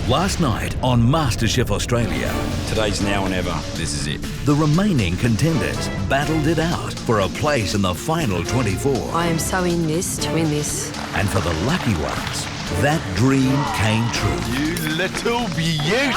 Last night on MasterChef Australia, Today's now and ever. This is it. the remaining contenders battled it out for a place in the final 24. I am so in this to win this. And for the lucky ones, that dream came true. You little beauty!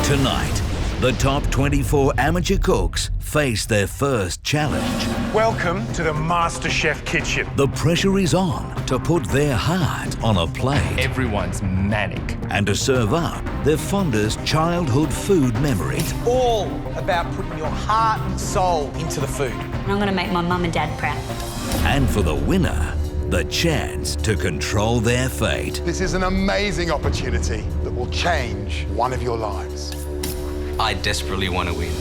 Tonight, the top 24 amateur cooks face their first challenge. Welcome to the MasterChef kitchen. The pressure is on to put their heart on a plate Everyone's manic. and to serve up their fondest childhood food memory. All about putting your heart and soul into the food. I'm going to make my mum and dad proud. And for the winner, the chance to control their fate. This is an amazing opportunity that will change one of your lives. I desperately want to win.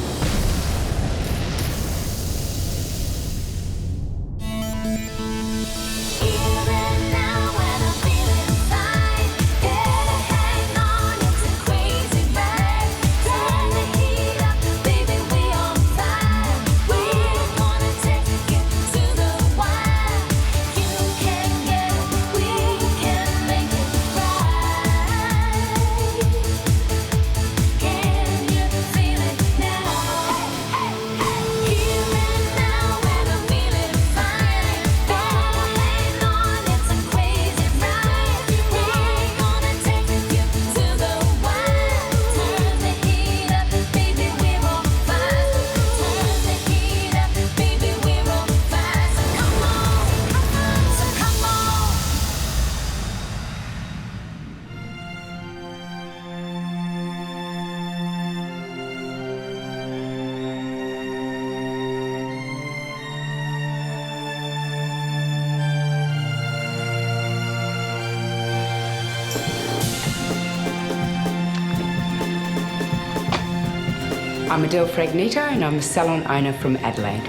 I'm Adele Fragnito and I'm a salon owner from Adelaide.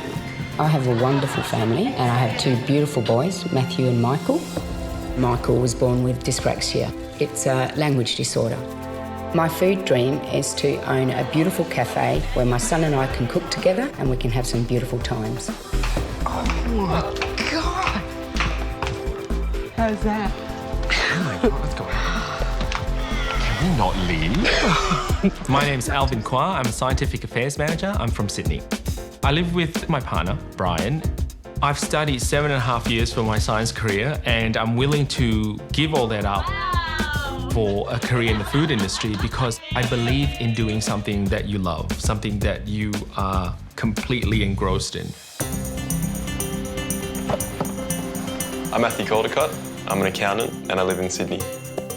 I have a wonderful family and I have two beautiful boys, Matthew and Michael. Michael was born with dyspraxia. It's a language disorder. My food dream is to own a beautiful cafe where my son and I can cook together and we can have some beautiful times. Oh my God! How's that? Oh my God, what's going on? Can we not leave? My name's Alvin Kwa. I'm a scientific affairs manager. I'm from Sydney. I live with my partner, Brian. I've studied 7.5 years for my science career, and I'm willing to give all that up for a career in the food industry because I believe in doing something that you love, something that you are completely engrossed in. I'm Matthew Caldecott. I'm an accountant and I live in Sydney.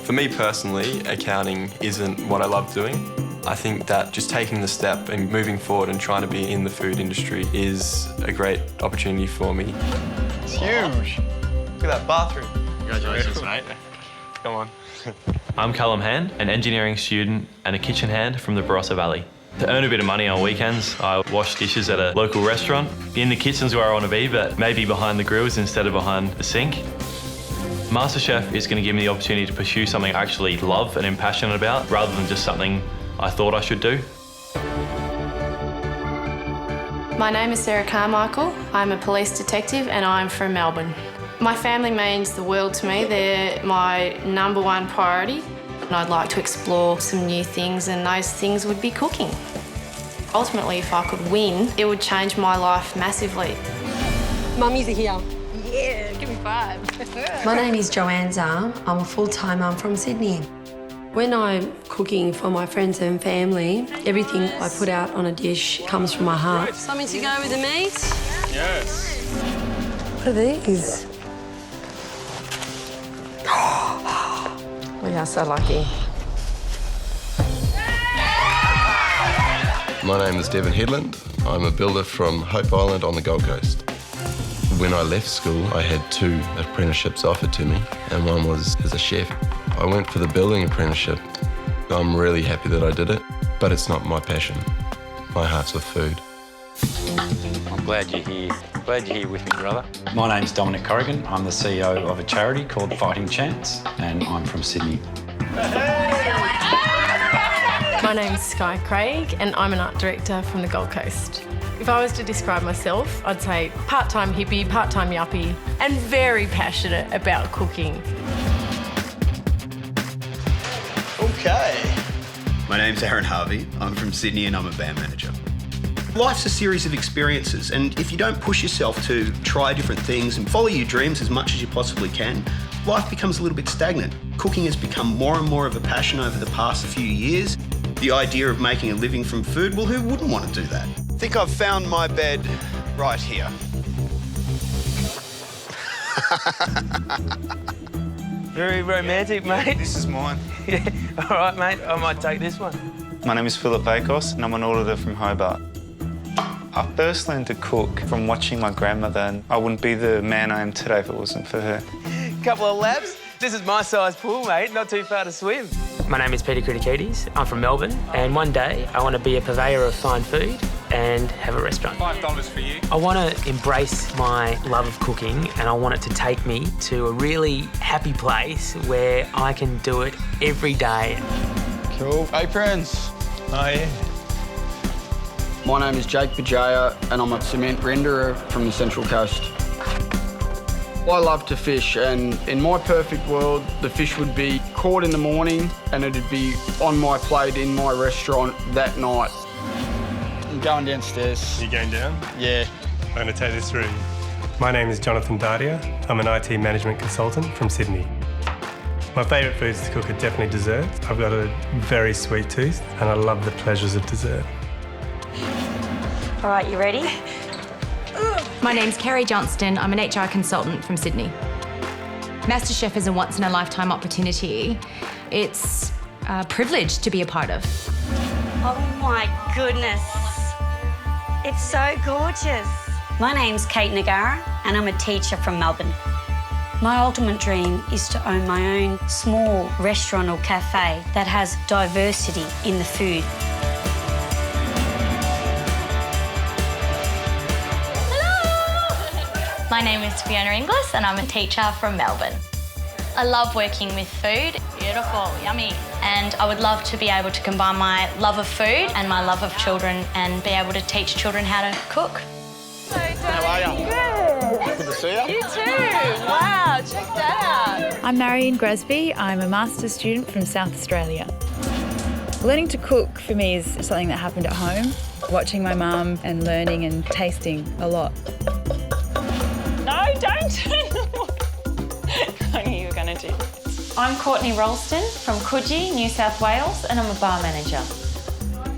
For me personally, accounting isn't what I love doing. I think that just taking the step and moving forward and trying to be in the food industry is a great opportunity for me. It's huge. Look at that bathroom. Congratulations, mate. Come on. I'm Callum Hand, an engineering student and a kitchen hand from the Barossa Valley. To earn a bit of money on weekends, I wash dishes at a local restaurant. In the kitchen's where I want to be, but maybe behind the grills instead of behind the sink. MasterChef is going to give me the opportunity to pursue something I actually love and am passionate about, rather than just something I thought I should do. My name is Sarah Carmichael. I'm a police detective and I'm from Melbourne. My family means the world to me. They're my #1 priority. And I'd like to explore some new things, and those things would be cooking. Ultimately, if I could win, it would change my life massively. Mummies are here. Yeah, give me 5. My name is Joanne Zar. I'm a full-time mum from Sydney. When I'm cooking for my friends and family, everything I put out on a dish comes from my heart. Something to go with the meat? Yes. What are these? We are so lucky. My name is Devon Headland. I'm a builder from Hope Island on the Gold Coast. When I left school, I had 2 apprenticeships offered to me, and one was as a chef. I went for the building apprenticeship. I'm really happy that I did it, but it's not my passion. My heart's with food. I'm glad you're here. Glad you're here with me, brother. My name's Dominic Corrigan. I'm the CEO of a charity called Fighting Chance, and I'm from Sydney. My name's Sky Craig and I'm an art director from the Gold Coast. If I was to describe myself, I'd say part-time hippie, part-time yuppie, and very passionate about cooking. My name's Aaron Harvey. I'm from Sydney and I'm a band manager. Life's a series of experiences, and if you don't push yourself to try different things and follow your dreams as much as you possibly can, life becomes a little bit stagnant. Cooking has become more and more of a passion over the past few years. The idea of making a living from food, well, who wouldn't want to do that? I think I've found my bed right here. Very romantic, mate. This is mine. Yeah. All right, mate, I might take this one. My name is Philip Bakos and I'm an auditor from Hobart. I first learned to cook from watching my grandmother, and I wouldn't be the man I am today if it wasn't for her. Couple of laps. This is my size pool, mate, not too far to swim. My name is Peter Kritikidis. I'm from Melbourne, and one day I want to be a purveyor of fine food and have a restaurant. $5 for you. I want to embrace my love of cooking, and I want it to take me to a really happy place where I can do it every day. Cool. Hey, friends. Hi. My name is Jake Bajaya and I'm a cement renderer from the Central Coast. I love to fish, and in my perfect world, the fish would be caught in the morning and it'd be on my plate in my restaurant that night. I'm going downstairs. You going down? Yeah. I'm going to take this through. My name is Jonathan Dardia. I'm an IT management consultant from Sydney. My favourite foods to cook are definitely desserts. I've got a very sweet tooth and I love the pleasures of dessert. All right, you ready? My name's Kerry Johnston. I'm an HR consultant from Sydney. MasterChef is a once-in-a-lifetime opportunity. It's a privilege to be a part of. Oh my goodness. It's so gorgeous. My name's Kate Nagara and I'm a teacher from Melbourne. My ultimate dream is to own my own small restaurant or cafe that has diversity in the food. My name is Fiona Inglis and I'm a teacher from Melbourne. I love working with food. Beautiful, yummy. And I would love to be able to combine my love of food and my love of children and be able to teach children how to cook. How are you? Good. Good to see you. You too. Wow, check that out. I'm Marion Grasby. I'm a master's student from South Australia. Learning to cook for me is something that happened at home, watching my mum and learning and tasting a lot. No, don't. I knew you were going to do this. I'm Courtney Ralston from Coogee, New South Wales, and I'm a bar manager.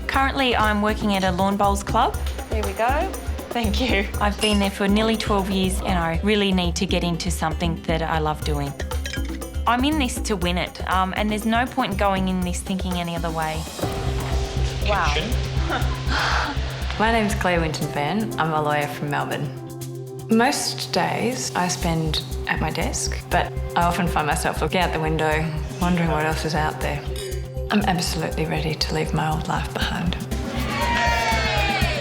Currently, I'm working at a lawn bowls club. Here we go. Thank you. I've been there for nearly 12 years and I really need to get into something that I love doing. I'm in this to win it, and there's no point in going in this thinking any other way. Wow. My name's Claire Winton-Fan. I'm a lawyer from Melbourne. Most days I spend at my desk, but I often find myself looking out the window, wondering what else is out there. I'm absolutely ready to leave my old life behind.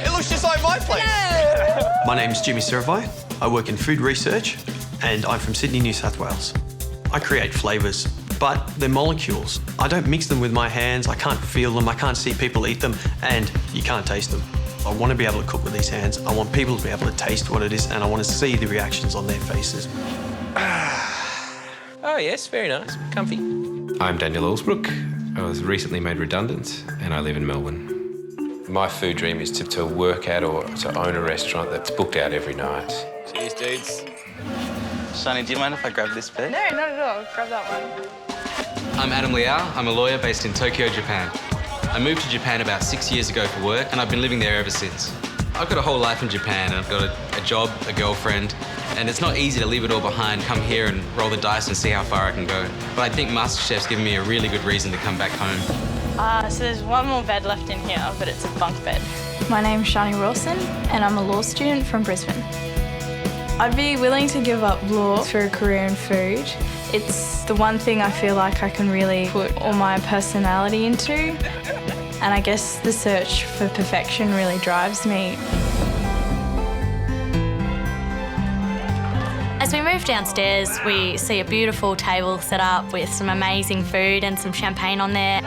It looks just like my place. Yeah. My name's Jimmy Servai. I work in food research and I'm from Sydney, New South Wales. I create flavours, but they're molecules. I don't mix them with my hands, I can't feel them, I can't see people eat them, and you can't taste them. I want to be able to cook with these hands. I want people to be able to taste what it is, and I want to see the reactions on their faces. Oh, yes, very nice. Comfy. I'm Daniel Allsbrook. I was recently made redundant, and I live in Melbourne. My food dream is to work at or to own a restaurant that's booked out every night. Cheers, dudes. Shani, do you mind if I grab this bit? No, not at all. Grab that one. I'm Adam Liao. I'm a lawyer based in Tokyo, Japan. I moved to Japan about 6 years ago for work, and I've been living there ever since. I've got a whole life in Japan. I've got a job, a girlfriend, and it's not easy to leave it all behind, come here and roll the dice and see how far I can go. But I think MasterChef's given me a really good reason to come back home. So there's one more bed left in here, but it's a bunk bed. My name's Shani Rawson, and I'm a law student from Brisbane. I'd be willing to give up law for a career in food. It's the one thing I feel like I can really put all my personality into. And I guess the search for perfection really drives me. As we move downstairs, we see a beautiful table set up with some amazing food and some champagne on there.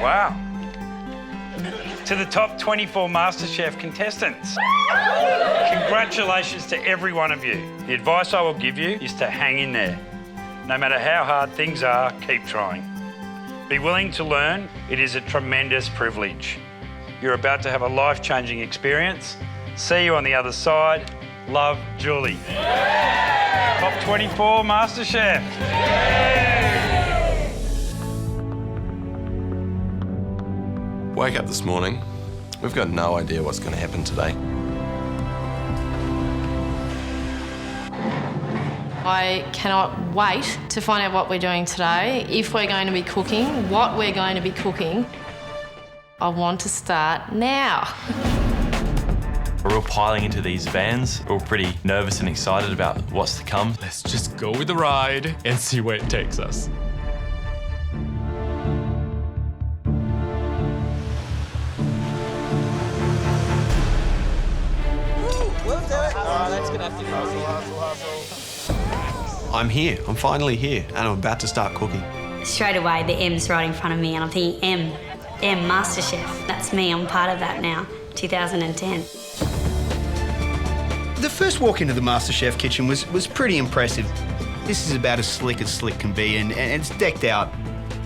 Wow. To the top 24 MasterChef contestants. Congratulations to every one of you. The advice I will give you is to hang in there. No matter how hard things are, keep trying. Be willing to learn. It is a tremendous privilege. You're about to have a life-changing experience. See you on the other side. Love, Julie. Top 24 MasterChef. Wake up this morning, we've got no idea what's going to happen today. I cannot wait to find out what we're doing today, if we're going to be cooking, what we're going to be cooking. I want to start now. We're all piling into these vans. We're all pretty nervous and excited about what's to come. Let's just go with the ride and see where it takes us. I'm here. I'm finally here, and I'm about to start cooking. Straight away, the M's right in front of me, and I'm thinking, M, MasterChef. That's me. I'm part of that now, 2010. The first walk into the MasterChef kitchen was pretty impressive. This is about as slick can be, and it's decked out.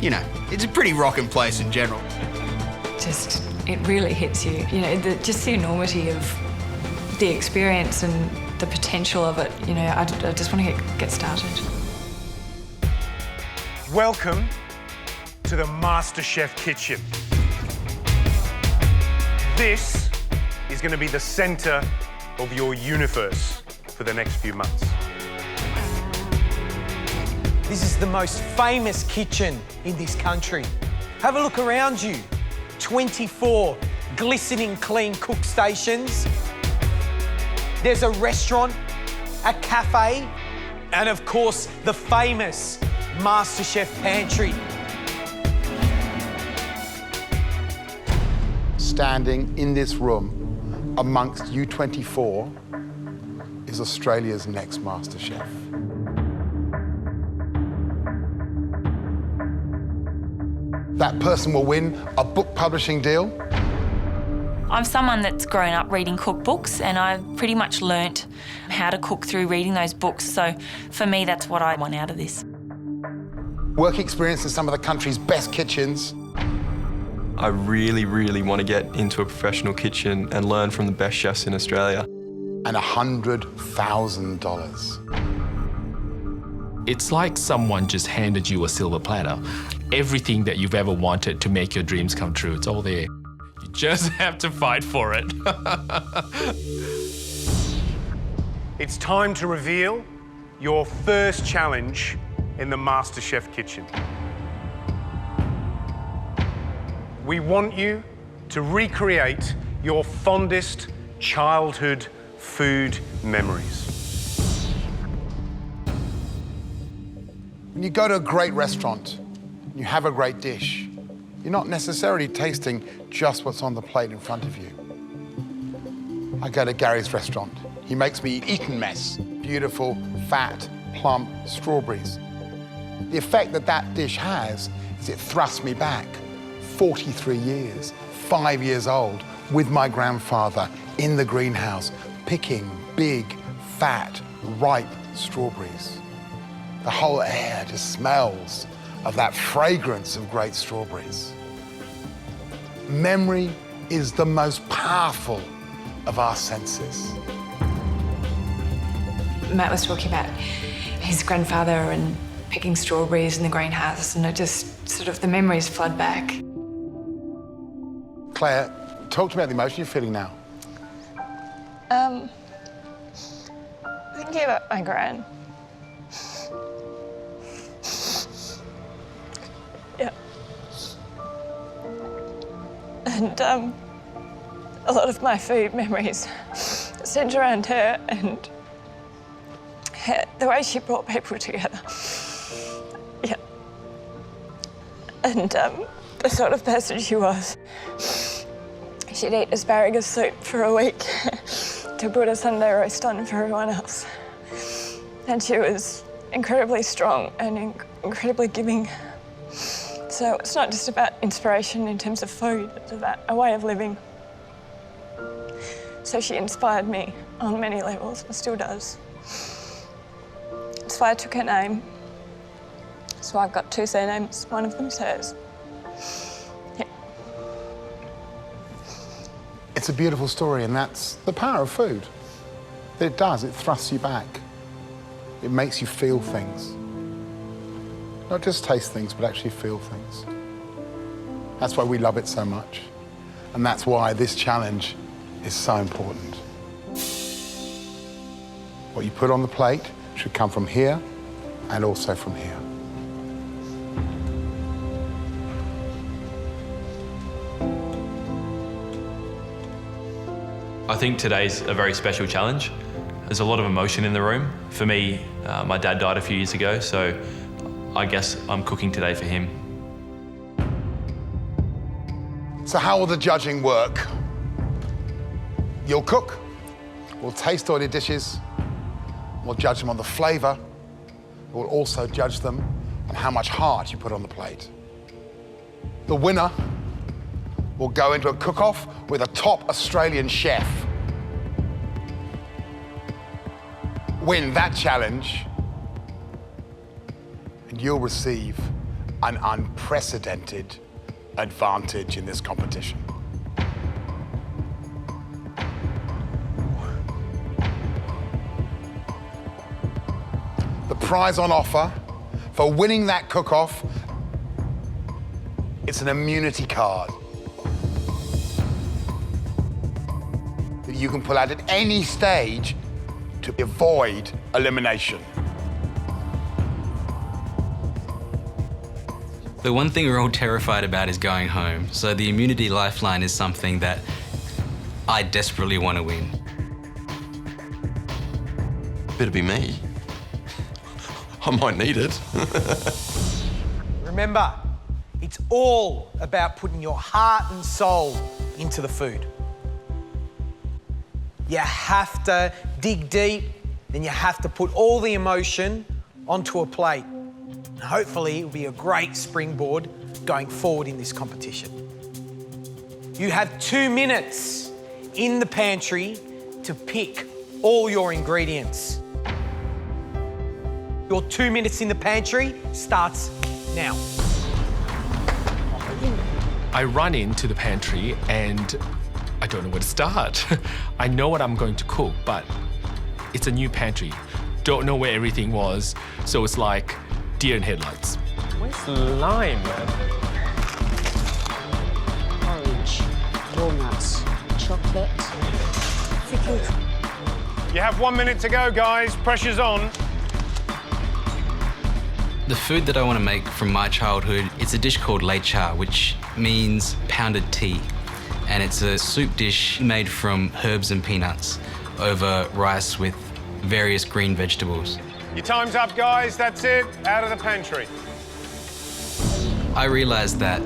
You know, it's a pretty rocking place in general. Just, it really hits you. You know, just the enormity of the experience and the potential of it. You know, I just want to get started. Welcome to the MasterChef kitchen. This is going to be the centre of your universe for the next few months. This is the most famous kitchen in this country. Have a look around you. 24 glistening clean cook stations. There's a restaurant, a cafe, and of course, the famous MasterChef pantry. Standing in this room amongst you 24 is Australia's next MasterChef. That person will win a book publishing deal. I'm someone that's grown up reading cookbooks, and I've pretty much learnt how to cook through reading those books. So for me, that's what I want out of this. Work experience in some of the country's best kitchens. I really, really want to get into a professional kitchen and learn from the best chefs in Australia. And $100,000. It's like someone just handed you a silver platter. Everything that you've ever wanted to make your dreams come true, it's all there. You just have to fight for it. It's time to reveal your first challenge in the MasterChef kitchen. We want you to recreate your fondest childhood food memories. When you go to a great restaurant, you have a great dish, you're not necessarily tasting just what's on the plate in front of you. I go to Gary's restaurant. He makes me eat Eton mess. Beautiful, fat, plump strawberries. The effect that dish has is it thrusts me back 43 years, 5 years old, with my grandfather in the greenhouse, picking big, fat, ripe strawberries. The whole air just smells of that fragrance of great strawberries. Memory is the most powerful of our senses. Matt was talking about his grandfather and picking strawberries in the greenhouse, and it just sort of, the memories flood back. Claire, talk to me about the emotion you're feeling now. Thinking about my gran. Yeah. And a lot of my food memories centre around her and the way she brought people together. Yeah. And the sort of person she was. She'd eat asparagus soup for a week to put a Sunday roast on for everyone else. And she was incredibly strong and incredibly giving. So it's not just about inspiration in terms of food, it's about a way of living. So she inspired me on many levels, and still does. So I took her name. So I've got 2 surnames, one of them's hers. Yeah. It's a beautiful story, and that's the power of food. It does, it thrusts you back. It makes you feel things. Not just taste things, but actually feel things. That's why we love it so much. And that's why this challenge is so important. What you put on the plate should come from here and also from here. I think today's a very special challenge. There's a lot of emotion in the room. For me, my dad died a few years ago, so I guess I'm cooking today for him. So how will the judging work? You'll cook, we'll taste all your dishes, we'll judge them on the flavour, we'll also judge them on how much heart you put on the plate. The winner will go into a cook-off with a top Australian chef. Win that challenge, and you'll receive an unprecedented advantage in this competition. The prize on offer for winning that cook-off, it's an immunity card that you can pull out at any stage to avoid elimination. The one thing we're all terrified about is going home, so the immunity lifeline is something that I desperately want to win. Better be me. I might need it. Remember, it's all about putting your heart and soul into the food. You have to dig deep, and you have to put all the emotion onto a plate. And hopefully, it'll be a great springboard going forward in this competition. You have 2 minutes in the pantry to pick all your ingredients. Your 2 minutes in the pantry starts now. I run into the pantry and I don't know where to start. I know what I'm going to cook, but it's a new pantry. Don't know where everything was, so it's like deer in headlights. Where's the lime, man? Orange, walnuts, chocolate, pickled. You have 1 minute to go, guys. Pressure's on. The food that I want to make from my childhood, it's a dish called lei cha, which means pounded tea. And it's a soup dish made from herbs and peanuts over rice with various green vegetables. Your time's up, guys. That's it. Out of the pantry. I realised that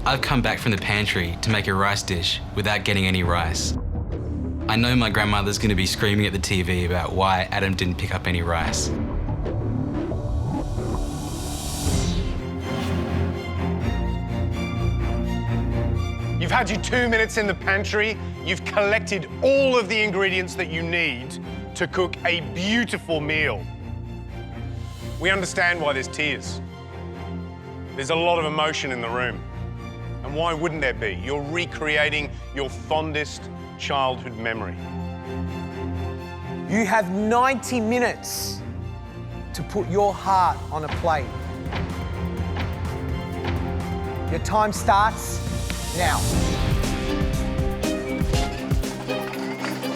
I've come back from the pantry to make a rice dish without getting any rice. I know my grandmother's going to be screaming at the TV about why Adam didn't pick up any rice. You've had your 2 minutes in the pantry. You've collected all of the ingredients that you need to cook a beautiful meal. We understand why there's tears. There's a lot of emotion in the room. And why wouldn't there be? You're recreating your fondest childhood memory. You have 90 minutes to put your heart on a plate. Your time starts now.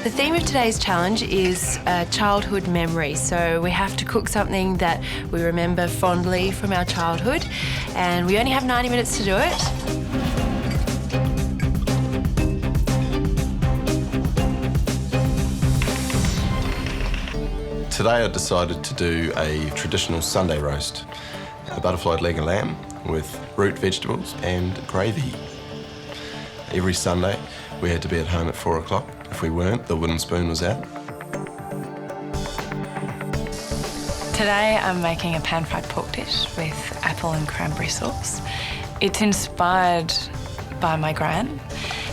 The theme of today's challenge is childhood memory. So we have to cook something that we remember fondly from our childhood, and we only have 90 minutes to do it. Today I decided to do a traditional Sunday roast, a butterflied leg of lamb with root vegetables and gravy. Every Sunday we had to be at home at 4 o'clock. If we weren't, the wooden spoon was out. Today I'm making a pan-fried pork dish with apple and cranberry sauce, It's inspired by my gran,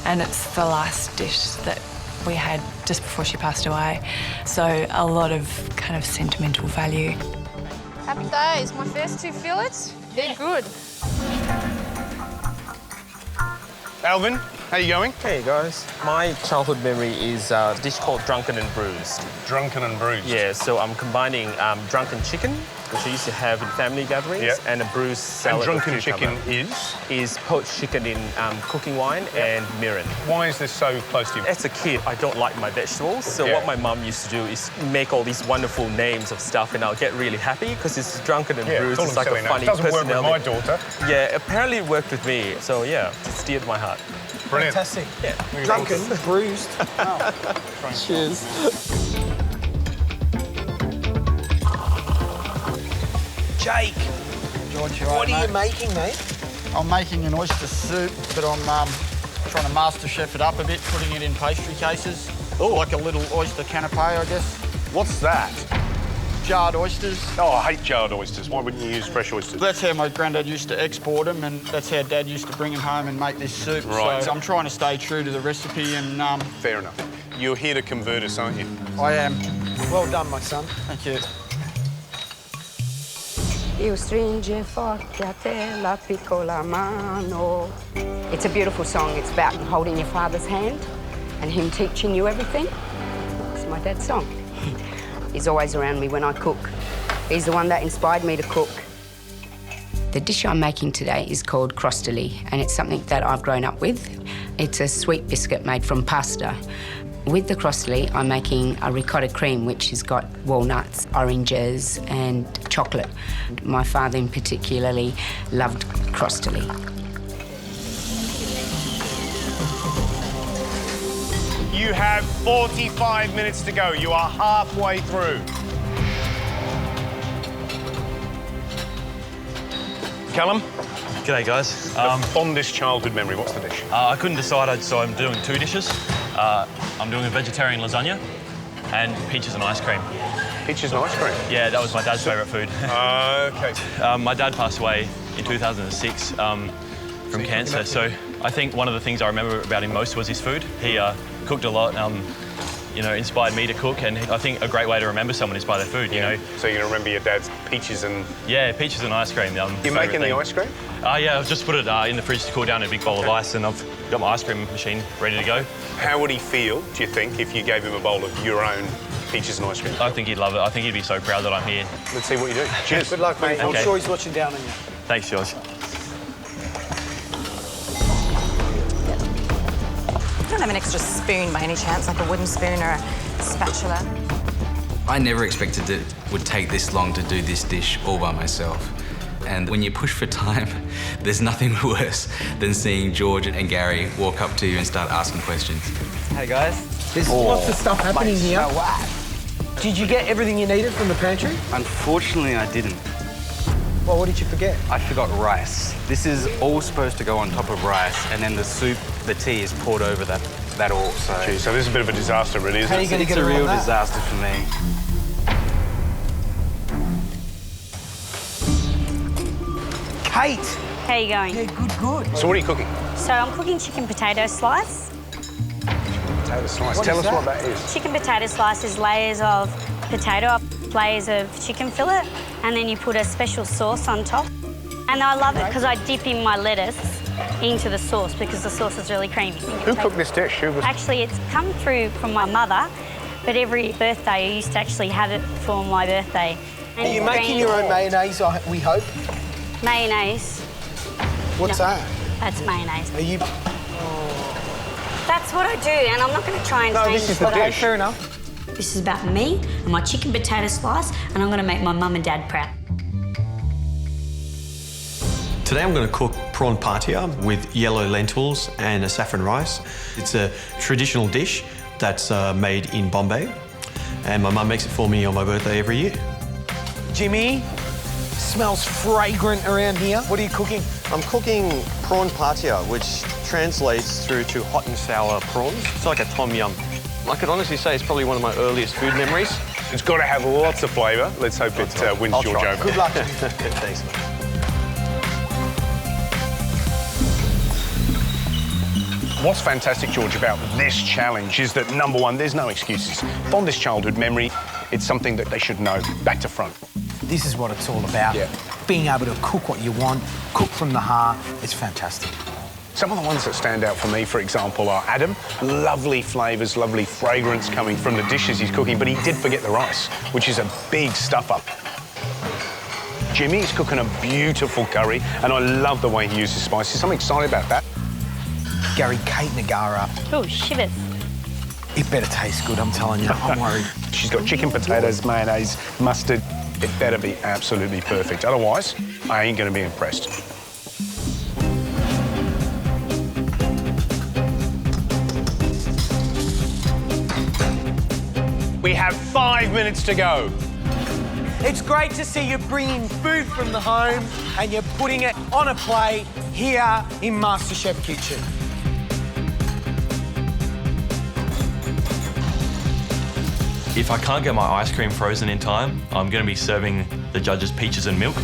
and it's the last dish that we had just before she passed away. So a lot of kind of sentimental value. Happy days. My first 2 fillets, they're good. Alvin, how you going? Hey guys, my childhood memory is a dish called Drunken and Bruised. Drunken and Bruised? Yeah, so I'm combining drunken chicken, which I used to have in family gatherings, and a bruised salad. And drunken chicken is poached chicken in cooking wine and mirin. Why is this so close to you? As a kid, I don't like my vegetables, so what my mum used to do is make all these wonderful names of stuff, and I'll get really happy because it's drunken and bruised. It's like a funny personality. It doesn't work with my daughter. Yeah, apparently it worked with me, so yeah, it's dear to my heart. Brilliant. Fantastic. Yeah. Drunken, bruised. Cheers. Jake, George, what are you making, mate? I'm making an oyster soup, but I'm trying to MasterChef it up a bit, putting it in pastry cases. Oh, like a little oyster canapé, I guess. What's that? Jarred oysters. Oh, I hate jarred oysters. Why wouldn't you use fresh oysters? That's how my granddad used to export them, and that's how Dad used to bring them home and make this soup. Right. So I'm trying to stay true to the recipe and... Fair enough. You're here to convert us, aren't you? I am. Well done, my son. Thank you. Io stringe forte a te la piccola mano. It's a beautiful song. It's about holding your father's hand and him teaching you everything. It's my dad's song. He's always around me when I cook. He's the one that inspired me to cook. The dish I'm making today is called crostoli, and it's something that I've grown up with. It's a sweet biscuit made from pasta. With the crostoli, I'm making a ricotta cream, which has got walnuts, oranges, and chocolate. My father in particularly loved crostoli. You have 45 minutes to go. You are halfway through. Callum? G'day, guys. The fondest childhood memory, what's the dish? I couldn't decide, so I'm doing 2 dishes. I'm doing a vegetarian lasagna and peaches and ice cream. Peaches and ice cream? Yeah, that was my dad's favourite food. OK. My dad passed away in 2006 from cancer, so I think one of the things I remember about him most was his food. He cooked a lot, you know, inspired me to cook, and I think a great way to remember someone is by their food, you know. So you're going to remember your dad's peaches and... Yeah, peaches and ice cream. You're making the ice cream? Yeah, I've just put it in the fridge to cool down in a big bowl of ice, and I've got my ice cream machine ready to go. How would he feel, do you think, if you gave him a bowl of your own peaches and ice cream? I think he'd love it. I think he'd be so proud that I'm here. Let's see what you do. Cheers. Good luck, mate. Okay. I'm sure he's watching down on you. Thanks, George. You don't have an extra spoon by any chance, like a wooden spoon or a spatula? I never expected it would take this long to do this dish all by myself. And when you push for time, there's nothing worse than seeing George and Gary walk up to you and start asking questions. Hey, guys. There's lots of stuff happening here. Did you get everything you needed from the pantry? Unfortunately, I didn't. Well, what did you forget? I forgot rice. This is all supposed to go on top of rice, and then the soup, the tea is poured over that all. So, Gee, so this is a bit of a disaster, really, isn't it? How are you going to get It's a real around that? disaster for me. Kate! How you going? Yeah, good. So what are you cooking? So I'm cooking chicken potato slice. Potato slice. What Tell is us what that? that is. Chicken potato slice is layers of potato, layers of chicken fillet, and then you put a special sauce on top. And I love it because I dip in my lettuce into the sauce because the sauce is really creamy. Who cooked this dish? Who was... Actually, it's come through from my mother, but every birthday I used to actually have it for my birthday. Are you making your own mayonnaise, we hope? Mayonnaise. What's No. that? That's mayonnaise. Are you... That's what I do, and I'm not going to try and change this is the what I dish. Fair enough. This is about me and my chicken potato slice, and I'm going to make my mum and dad proud. Today I'm going to cook prawn patia with yellow lentils and a saffron rice. It's a traditional dish that's made in Bombay, and my mum makes it for me on my birthday every year. Jimmy, smells fragrant around here. What are you cooking? I'm cooking prawn patia, which translates through to hot and sour prawns. It's like a tom yum. I could honestly say it's probably one of my earliest food memories. It's got to have lots of flavour. Let's hope it wins I'll George try. over. Good luck. Thanks, mate. What's fantastic, George, about this challenge is that, number one, there's no excuses. Fondest childhood memory, it's something that they should know, back to front. This is what it's all about. Yeah. Being able to cook what you want, cook from the heart, it's fantastic. Some of the ones that stand out for me, for example, are Adam. Lovely flavours, lovely fragrance coming from the dishes he's cooking, but he did forget the rice, which is a big stuff-up. Jimmy's cooking a beautiful curry, and I love the way he uses spices. I'm excited about that. Gary, Kate Nagara. Oh, shivers. It better taste good, I'm telling you. I'm worried. She's got chicken, potatoes, mayonnaise, mustard. It better be absolutely perfect. Otherwise, I ain't going to be impressed. We have 5 minutes to go. It's great to see you bringing food from the home and you're putting it on a plate here in MasterChef Kitchen. If I can't get my ice cream frozen in time, I'm going to be serving the judges peaches and milk.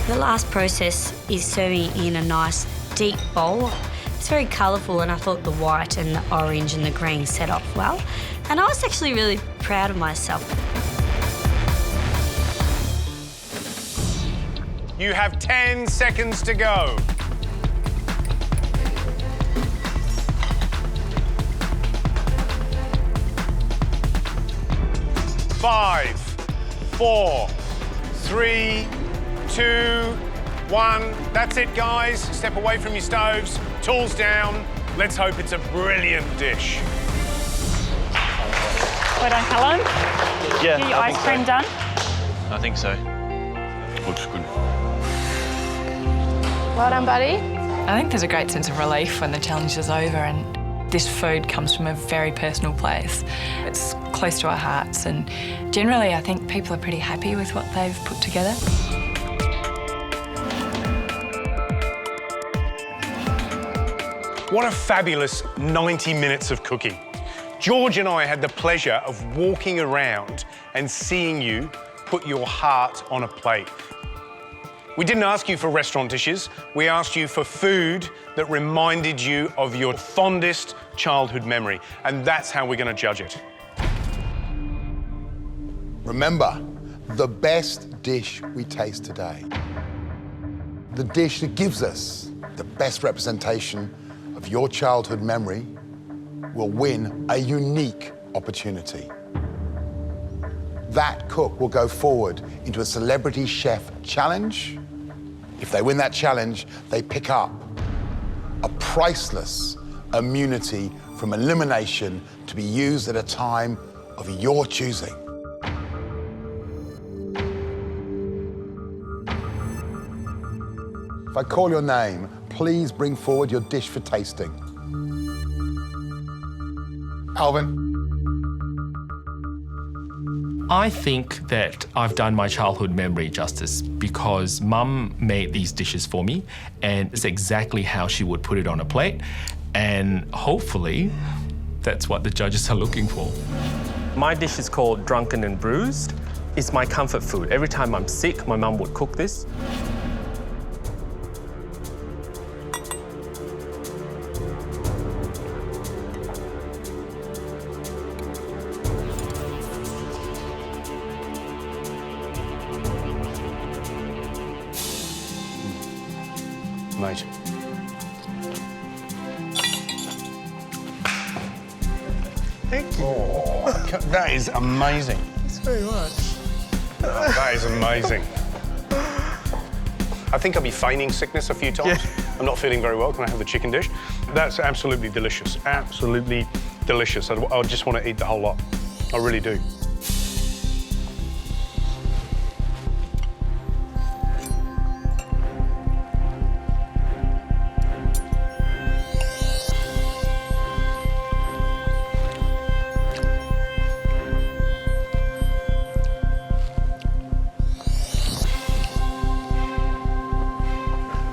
The last process is serving in a nice deep bowl. It's very colourful, and I thought the white and the orange and the green set off well. And I was actually really proud of myself. You have 10 seconds to go. 5, 4, 3, 2, 1. That's it, guys. Step away from your stoves, tools down. Let's hope it's a brilliant dish. Well done, Callum. Yeah, Get your ice cream done. I think so. Looks good. Well done, buddy. I think there's a great sense of relief when the challenge is over, and this food comes from a very personal place. It's close to our hearts, and generally I think people are pretty happy with what they've put together. What a fabulous 90 minutes of cooking. George and I had the pleasure of walking around and seeing you put your heart on a plate. We didn't ask you for restaurant dishes. We asked you for food that reminded you of your fondest childhood memory, and that's how we're going to judge it. Remember, the best dish we taste today, the dish that gives us the best representation of your childhood memory, will win a unique opportunity. That cook will go forward into a celebrity chef challenge. If they win that challenge, they pick up a priceless immunity from elimination to be used at a time of your choosing. If I call your name, please bring forward your dish for tasting. Alvin. I think that I've done my childhood memory justice because Mum made these dishes for me, and it's exactly how she would put it on a plate, and hopefully that's what the judges are looking for. My dish is called Drunken and Bruised. It's my comfort food. Every time I'm sick, my mum would cook this. Mate. Thank you. Oh, that is amazing. Thanks very much. Oh, that is amazing. I think I'll be feigning sickness a few times. Yeah. I'm not feeling very well. Can I have the chicken dish? That's absolutely delicious. Absolutely delicious. I just want to eat the whole lot. I really do.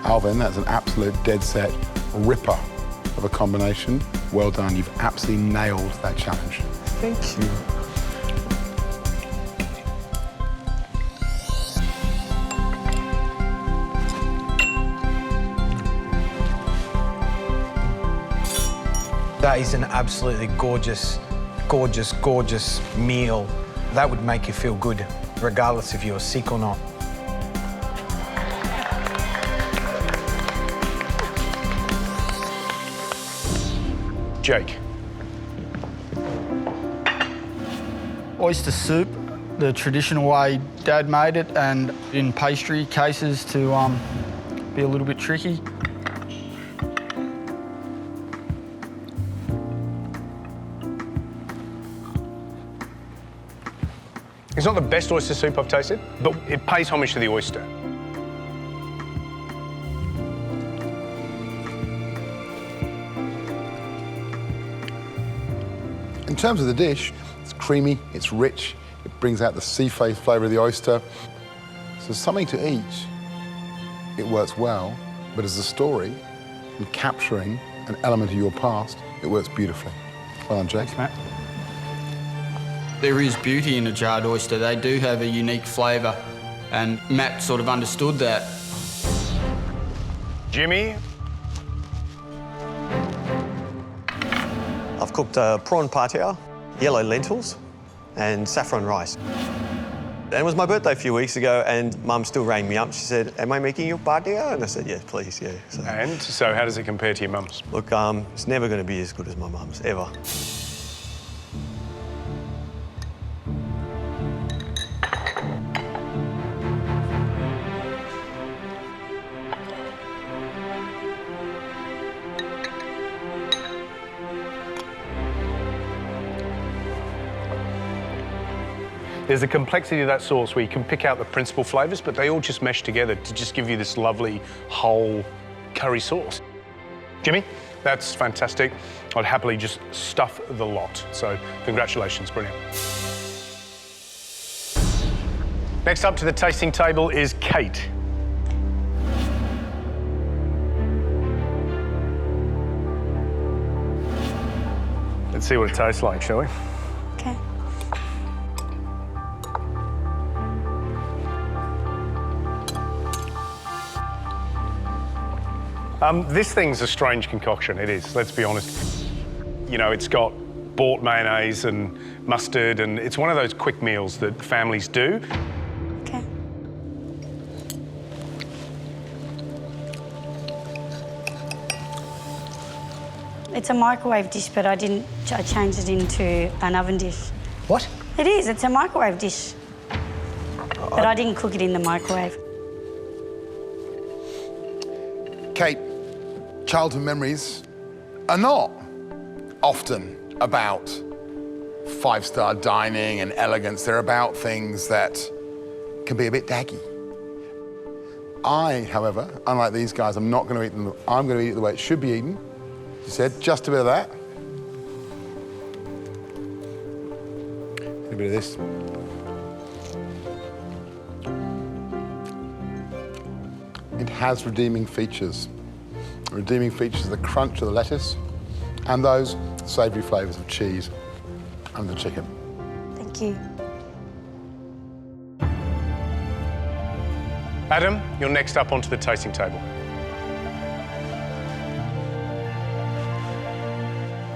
Alvin, that's an absolute dead set ripper of a combination. Well done, you've absolutely nailed that challenge. Thank you. That is an absolutely gorgeous, gorgeous, gorgeous meal. That would make you feel good, regardless if you're sick or not. Jake. Oyster soup, the traditional way Dad made it, and in pastry cases to be a little bit tricky. It's not the best oyster soup I've tasted, but it pays homage to the oyster. In terms of the dish, it's creamy, it's rich, it brings out the seafood flavour of the oyster. So something to eat, it works well, but as a story, and capturing an element of your past, it works beautifully. Well done, Jake. Thanks, Matt. There is beauty in a jarred oyster. They do have a unique flavour, and Matt sort of understood that. Jimmy? I've cooked prawn patia, yellow lentils, and saffron rice. And it was my birthday a few weeks ago, and Mum still rang me up. She said, "Am I making you patia?" And I said, "Yeah, please, yeah." So how does it compare to your mum's? Look, it's never going to be as good as my mum's, ever. There's a complexity of that sauce where you can pick out the principal flavours, but they all just mesh together to just give you this lovely whole curry sauce. Jimmy, that's fantastic. I'd happily just stuff the lot. So congratulations, brilliant. Next up to the tasting table is Kate. Let's see what it tastes like, shall we? Okay. This thing's a strange concoction, it is, let's be honest. You know, it's got bought mayonnaise and mustard, and it's one of those quick meals that families do. Okay. It's a microwave dish, but I changed it into an oven dish. What? It is, it's a microwave dish. But I didn't cook it in the microwave. Kate, childhood memories are not often about five-star dining and elegance. They're about things that can be a bit daggy. I, however, unlike these guys, I'm not going to eat them. I'm going to eat it the way it should be eaten. She said, just a bit of that. A bit of this. It has redeeming features. Redeeming features are the crunch of the lettuce and those savoury flavours of cheese and the chicken. Thank you. Adam, you're next up onto the tasting table.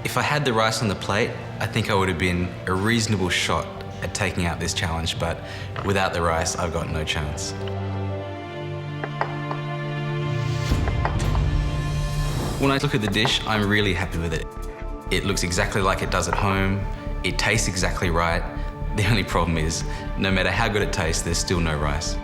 If I had the rice on the plate, I think I would have been a reasonable shot at taking out this challenge, but without the rice, I've got no chance. When I look at the dish, I'm really happy with it. It looks exactly like it does at home. It tastes exactly right. The only problem is, no matter how good it tastes, there's still no rice.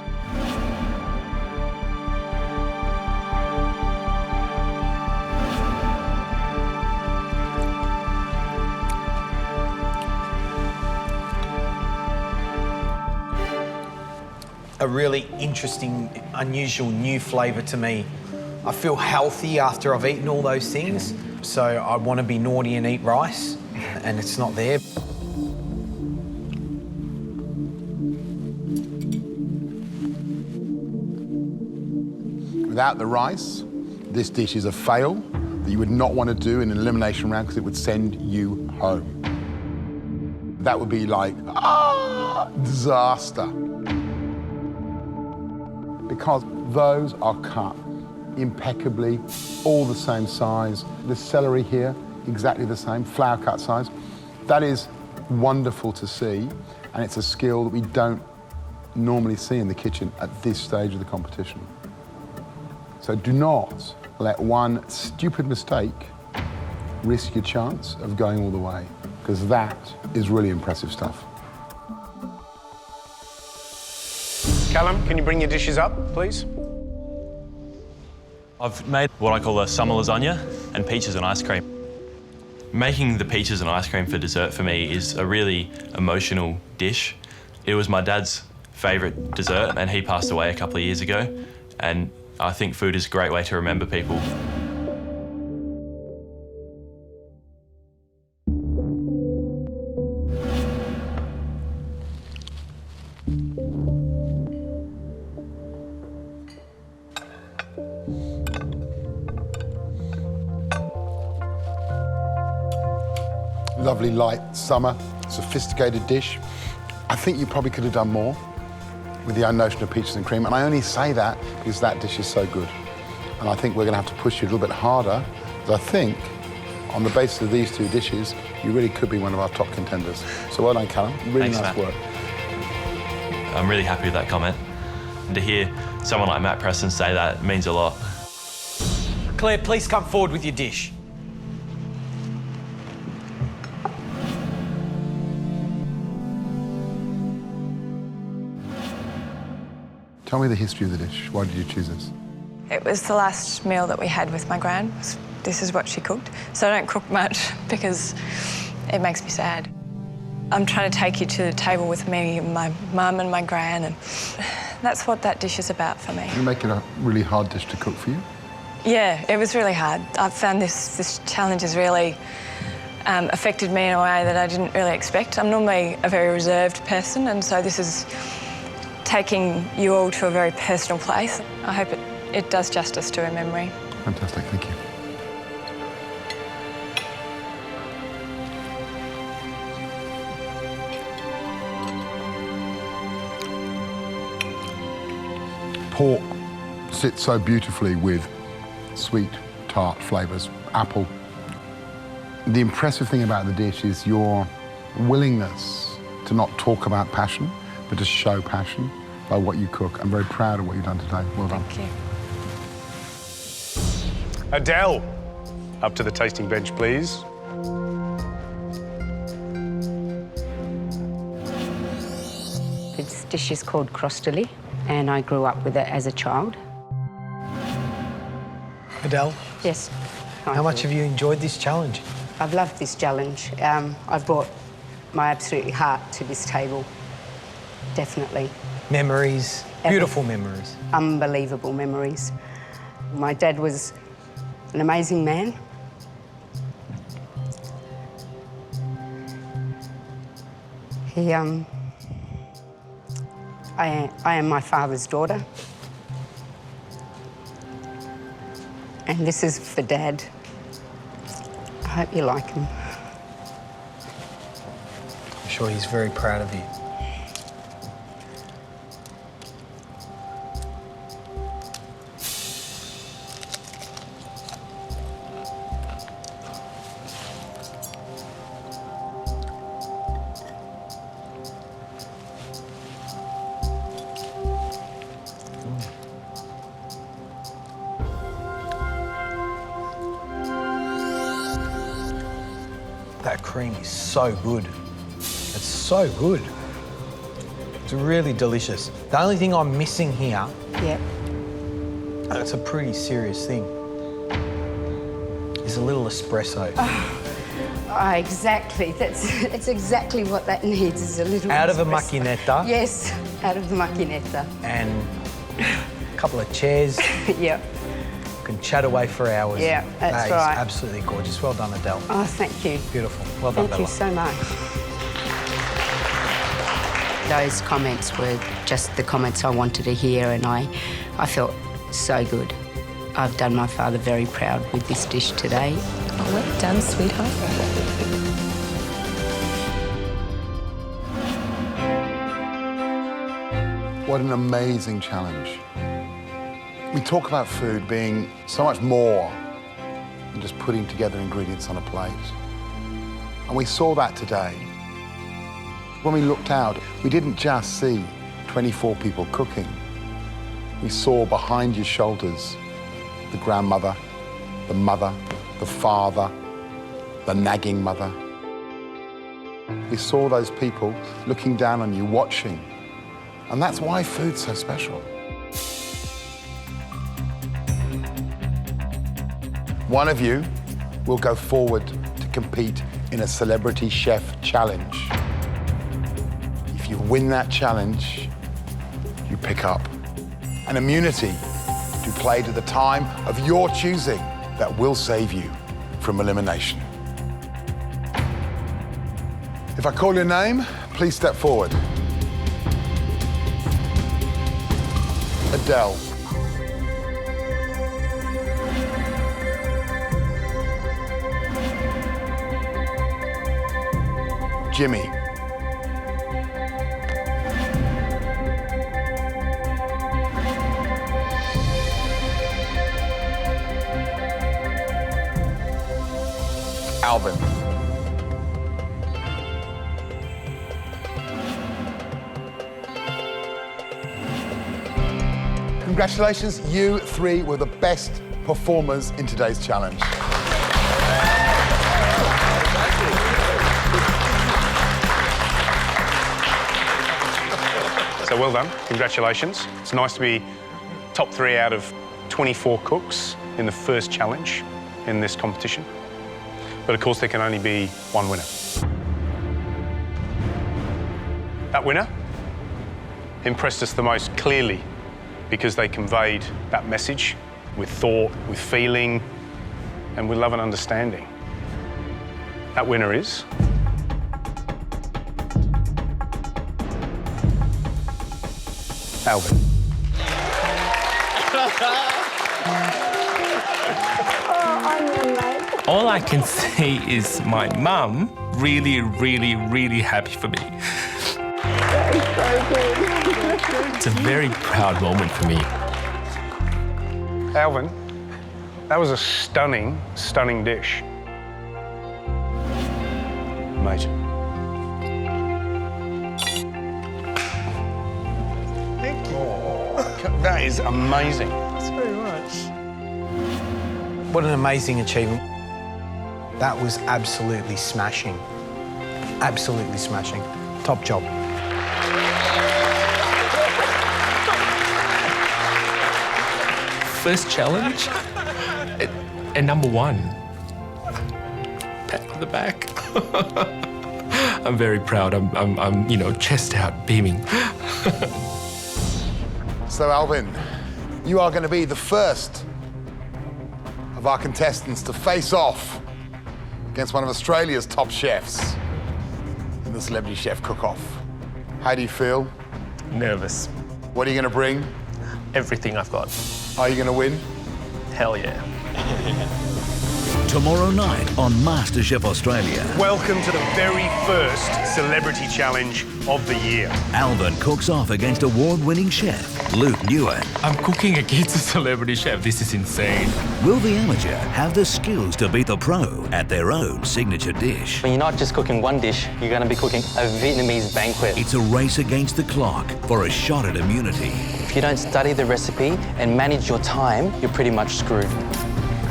A really interesting, unusual, new flavour to me. I feel healthy after I've eaten all those things, so I want to be naughty and eat rice, and it's not there. Without the rice, this dish is a fail that you would not want to do in an elimination round because it would send you home. That would be like, disaster. Because those are cut impeccably, all the same size. The celery here exactly the same, flour cut size. That is wonderful to see, and it's a skill that we don't normally see in the kitchen at this stage of the competition. So do not let one stupid mistake risk your chance of going all the way, because that is really impressive stuff. Callum, can you bring your dishes up, please? I've made what I call a summer lasagna and peaches and ice cream. Making the peaches and ice cream for dessert for me is a really emotional dish. It was my dad's favourite dessert and he passed away a couple of years ago, and I think food is a great way to remember people. Lovely light summer, sophisticated dish. I think you probably could have done more with the notion of peaches and cream, and I only say that because that dish is so good. And I think we're going to have to push you a little bit harder, because I think on the basis of these two dishes, you really could be one of our top contenders. So well done, Callum. Really Thanks, nice Matt. work. I'm really happy with that comment. And to hear someone like Matt Preston say that means a lot. Claire, please come forward with your dish. Tell me the history of the dish. Why did you choose this? It was the last meal that we had with my gran. This is what she cooked. So I don't cook much because it makes me sad. I'm trying to take you to the table with me and my mum and my gran, and that's what that dish is about for me. You make it a really hard dish to cook for you? Yeah, it was really hard. I've found this challenge has really affected me in a way that I didn't really expect. I'm normally a very reserved person, and so this is taking you all to a very personal place. I hope it does justice to her memory. Fantastic, thank you. Pork sits so beautifully with sweet, tart flavours, apple. The impressive thing about the dish is your willingness to not talk about passion, but to show passion by what you cook. I'm very proud of what you've done today. Well done. Thank you. Adele, up to the tasting bench, please. This dish is called crostoli, and I grew up with it as a child. Adele? Yes. How much have you enjoyed this challenge? I've loved this challenge. I've brought my absolute heart to this table, definitely. Memories, beautiful memories. Unbelievable memories. My dad was an amazing man. I am my father's daughter. And this is for Dad. I hope you like him. I'm sure he's very proud of you. That cream is so good. It's so good. It's really delicious. The only thing I'm missing here, and it's a pretty serious thing, is a little espresso. Exactly. It's exactly what that needs, is a little Out of a espresso. macchinetta. Yes, out of the macchinetta. And a couple of chairs. Yep. Can chat away for hours. Yeah, that's That is right. absolutely gorgeous. Well done, Adele. Oh, thank you. Beautiful. Well done, Thank you Bella. so much. Those comments were just the comments I wanted to hear, and I felt so good. I've done my father very proud with this dish today. Oh, well done, sweetheart. What an amazing challenge. We talk about food being so much more and just putting together ingredients on a plate. And we saw that today. When we looked out, we didn't just see 24 people cooking. We saw behind your shoulders the grandmother, the mother, the father, the nagging mother. We saw those people looking down on you, watching. And that's why food's so special. One of you will go forward to compete in a Celebrity Chef Challenge. If you win that challenge, you pick up an immunity to play to the time of your choosing that will save you from elimination. If I call your name, please step forward. Adele. Jimmy. Alvin. Congratulations, you three were the best performers in today's challenge. So well done, congratulations. It's nice to be top 3 out of 24 cooks in the first challenge in this competition. But of course there can only be one winner. That winner impressed us the most clearly because they conveyed that message with thought, with feeling, and with love and understanding. That winner is... Alvin. All I can say is my mum really, really, really happy for me. It's a very proud moment for me. Alvin, that was a stunning, stunning dish. Mate. Thank you. Oh, that is amazing. Thanks very much. What an amazing achievement. That was absolutely smashing. Absolutely smashing. Top job. First challenge and number 1. Pat on the back. I'm very proud. I'm you know, chest out, beaming. So Alvin, you are going to be the first of our contestants to face off against one of Australia's top chefs in the Celebrity Chef Cook-Off. How do you feel? Nervous. What are you going to bring? Everything I've got. Are you going to win? Hell yeah. Tomorrow night on MasterChef Australia. Welcome to the very first Celebrity Challenge of the year. Alvin cooks off against award-winning chef Luke Newen. I'm cooking against a celebrity chef. This is insane. Will the amateur have the skills to beat the pro at their own signature dish? When you're not just cooking one dish, you're going to be cooking a Vietnamese banquet. It's a race against the clock for a shot at immunity. If you don't study the recipe and manage your time, you're pretty much screwed.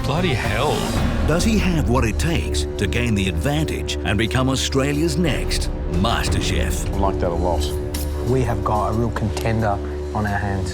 Bloody hell. Does he have what it takes to gain the advantage and become Australia's next MasterChef? I like that a lot. We have got a real contender on our hands.